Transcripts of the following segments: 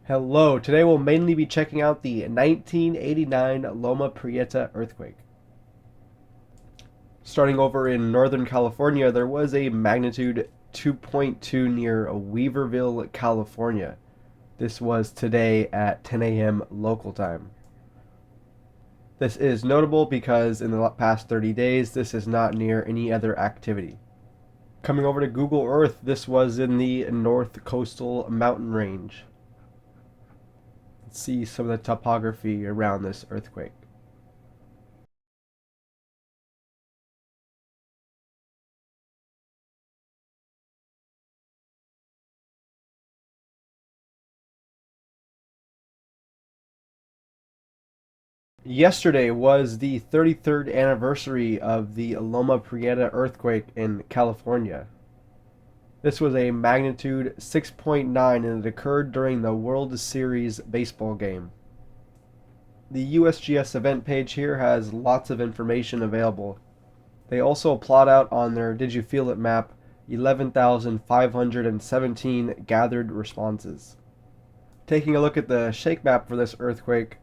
Hello, today we'll mainly be checking out the 1989 Loma Prieta earthquake. Starting over in Northern California, there was a magnitude 2.2 near Weaverville, California. This was today at 10 a.m. local time. This is notable because in the past 30 days, this is not near any other activity. Coming over to Google Earth, this was in the North Coastal Mountain Range. Let's see some of the topography around this earthquake. Yesterday was the 33rd anniversary of the Loma Prieta earthquake in California. This was a magnitude 6.9 and it occurred during the World Series baseball game. The USGS event page here has lots of information available. They also plot out on their Did You Feel It map 11,517 gathered responses. Taking a look at the shake map for this earthquake,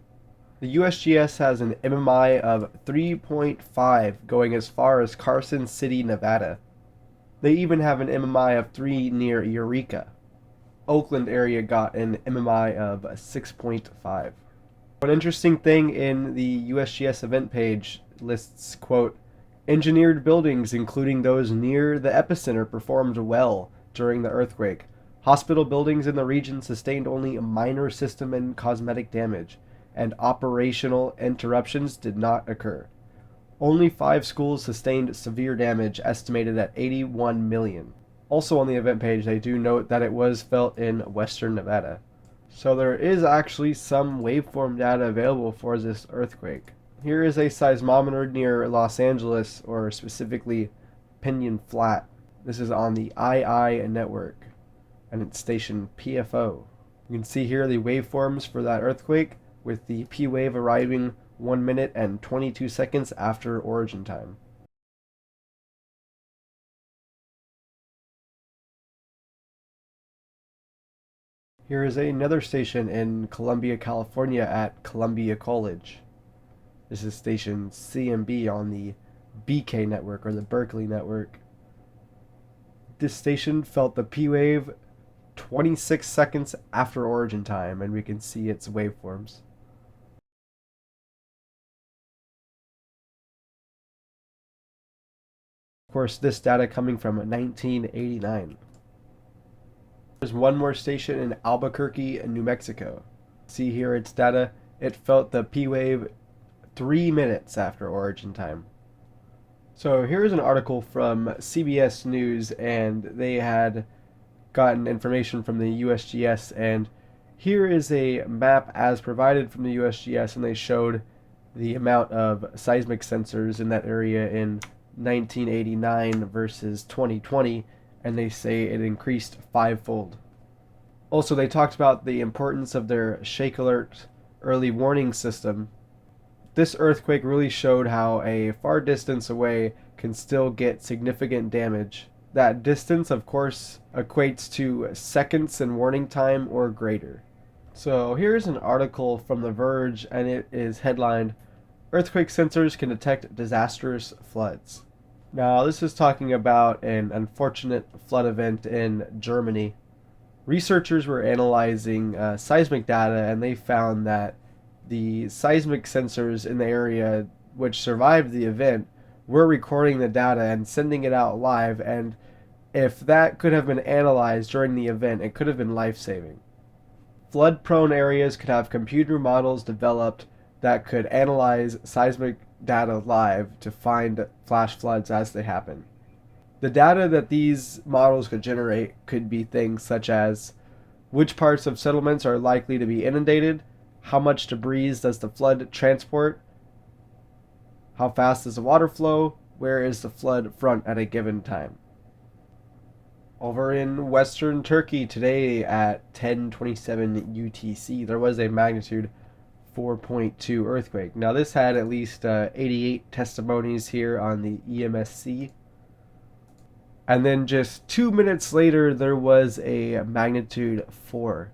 the USGS has an MMI of 3.5 going as far as Carson City, Nevada. They even have an MMI of 3 near Eureka. Oakland area got an MMI of 6.5. One interesting thing in the USGS event page lists, quote, engineered buildings including those near the epicenter performed well during the earthquake. Hospital buildings in the region sustained only minor system and cosmetic damage, and operational interruptions did not occur. Only 5 schools sustained severe damage, estimated at $81 million. Also on the event page, they do note that it was felt in western Nevada. So there is actually some waveform data available for this earthquake. Here is a seismometer near Los Angeles, or specifically Pinyon Flat. This is on the II network, and it's station PFO. You can see here the waveforms for that earthquake, with the P wave arriving 1 minute and 22 seconds after origin time. Here is another station in Columbia, California at Columbia College. This is station CMB on the BK network, or the Berkeley network. This station felt the P wave 26 seconds after origin time, and we can see its waveforms. Of course, this data coming from 1989. There's one more station in Albuquerque, New Mexico. See here its data. It felt the P wave 3 minutes after origin time. So here's an article from CBS News, and they had gotten information from the USGS, and here is a map as provided from the USGS, and they showed the amount of seismic sensors in that area in 1989 versus 2020, and they say it increased 5-fold. Also, they talked about the importance of their Shake Alert early warning system. This earthquake really showed how a far distance away can still get significant damage. That distance, of course, equates to seconds in warning time or greater. So here's an article from The Verge, and it is headlined, Earthquake Sensors Can Detect Disastrous Floods. Now, this is talking about an unfortunate flood event in Germany. Researchers were analyzing seismic data, and they found that the seismic sensors in the area which survived the event were recording the data and sending it out live, and if that could have been analyzed during the event, it could have been life-saving. Flood-prone areas could have computer models developed that could analyze seismic data live to find flash floods as they happen. The data that these models could generate could be things such as which parts of settlements are likely to be inundated, how much debris does the flood transport, how fast does the water flow, where is the flood front at a given time. Over in western Turkey today at 10:27 UTC, there was a magnitude 4.2 earthquake. Now this had at least 88 testimonies here on the EMSC. And then just 2 minutes later, there was a magnitude 4.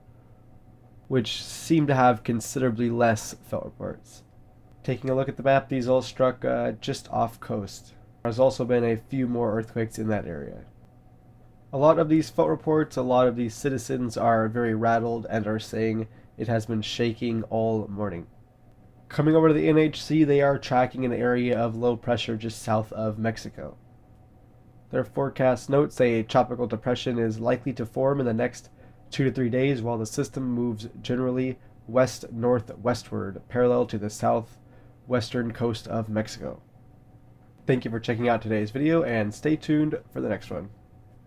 which seem to have considerably less felt reports. Taking a look at the map, these all struck just off coast. There's also been a few more earthquakes in that area. A lot of these felt reports, a lot of these citizens are very rattled and are saying it has been shaking all morning. Coming over to the NHC, they are tracking an area of low pressure just south of Mexico. Their forecast notes a tropical depression is likely to form in the next 2 to 3 days while the system moves generally west-northwestward, parallel to the southwestern coast of Mexico. Thank you for checking out today's video and stay tuned for the next one.